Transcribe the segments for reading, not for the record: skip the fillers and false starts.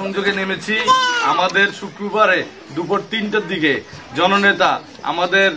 গণসংযোগে নেমেছি। আমাদের শুক্রবারে দুপুর 3টার দিকে জননেতা আমাদের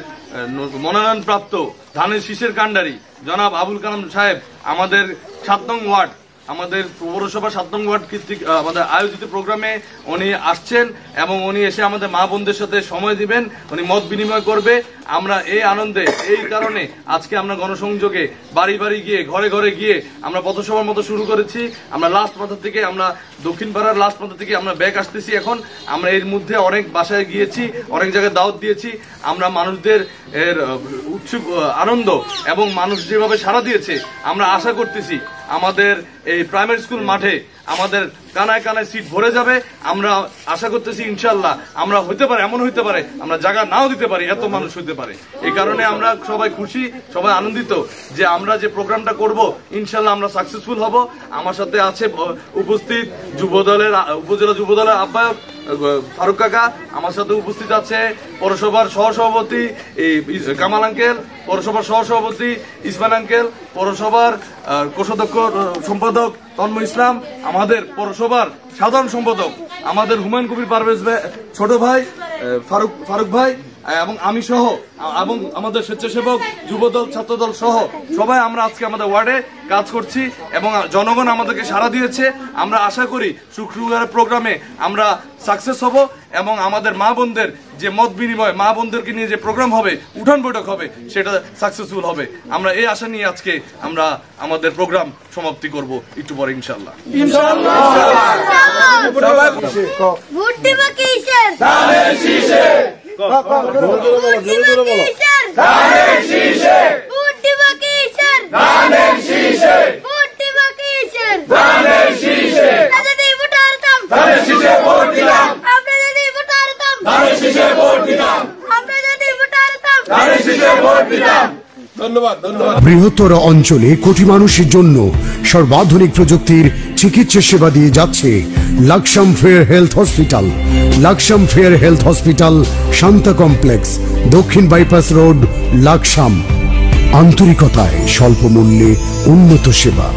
মনোনয়নপ্রাপ্ত ধানের শীষের কাণ্ডারি জনাব আবুল কালাম সাহেব আমাদের 7 নং ওয়ার্ড আমাদের পৌরসভা 7 নং ওয়ার্ড কর্তৃক আমাদের আয়োজিত প্রোগ্রামে উনি আসছেন এবং উনি এসে আমাদের মা বোনদের সাথে সময় দিবেন, উনি মত বিনিময় করবে। আমরা এই আনন্দে এই কারণে আজকে আমরা গণসংযোগে বাড়ি বাড়ি গিয়ে ঘরে ঘরে গিয়ে আমরা পথসভার মতো শুরু করেছি। আমরা লাস্ট মাথা থেকে আমরা দক্ষিণ পাড়ার লাস্ট মাথা থেকে আমরা ব্যাক আসতেছি। এখন আমরা এর মধ্যে অনেক বাসায় গিয়েছি, অনেক জায়গায় দাওয়াত দিয়েছি। আমরা মানুষদের এর উৎসুক আনন্দ এবং মানুষ যেভাবে সাড়া দিয়েছে আমরা আশা করতেছি আমাদের এই প্রাইমারি স্কুল মাঠে আমাদের কানায় কানায় সিট ভরে যাবে। আমরা আশা করতেছি ইনশাল্লাহ আমরা হইতে পারে, এমন হইতে পারে আমরা জায়গা নাও দিতে পারি, এত মানুষ হইতে পারে। এই কারণে আমরা সবাই খুশি, সবাই আনন্দিত যে আমরা যে প্রোগ্রামটা করব ইনশাল্লাহ আমরা সাকসেসফুল হব। আমার সাথে আছে উপস্থিত যুবদলের উপজেলা যুবদলের আহ্বায়ক ফারুক কাকা, আমার সাথে উপস্থিত আছে পৌরসভার সহসভাপতি কামাল আঙ্কেল, পৌরসভার সহসভাপতি ইসমান আঙ্কেল, পৌরসভার কোষাধ্যক্ষ সম্পাদক তন্ময় ইসলাম, আমাদের পৌরসভার সাধারণ সম্পাদক আমাদের হুমায়ুন কবির পারভেজ ছোট ভাই ফারুক ভাই এবং আমি সহ এবং আমাদের স্বেচ্ছাসেবক যুবদল ছাত্রদল সহ সবাই আমরা আজকে আমাদের ওয়ার্ডে কাজ করছি এবং জনগণ আমাদেরকে সাড়া দিয়েছে। আমরা আশা করি শুক্রবারের প্রোগ্রামে আমরা সাকসেস হব এবং আমাদের মা বোনদের যে মত বিনিময়, মা বোনদেরকে নিয়ে যে প্রোগ্রাম হবে, উঠান বৈঠক হবে, সেটা সাকসেসফুল হবে। আমরা এই আশা নিয়ে আজকে আমরা আমাদের প্রোগ্রাম সমাপ্তি করব একটু পরে ইনশাআল্লাহ। বৃহত্তর অঞ্চলে কোটি মানুষের জন্য সর্বাধুনিক প্রযুক্তির চিকিৎসা সেবা দিয়ে যাচ্ছে Laksam fair health hospital. Laksam fair health hospital, Shanta complex, দক্ষিণ বাইপাস রোড, লাকসাম। আন্তরিকতায় স্বল্প মূল্যে উন্নত সেবা।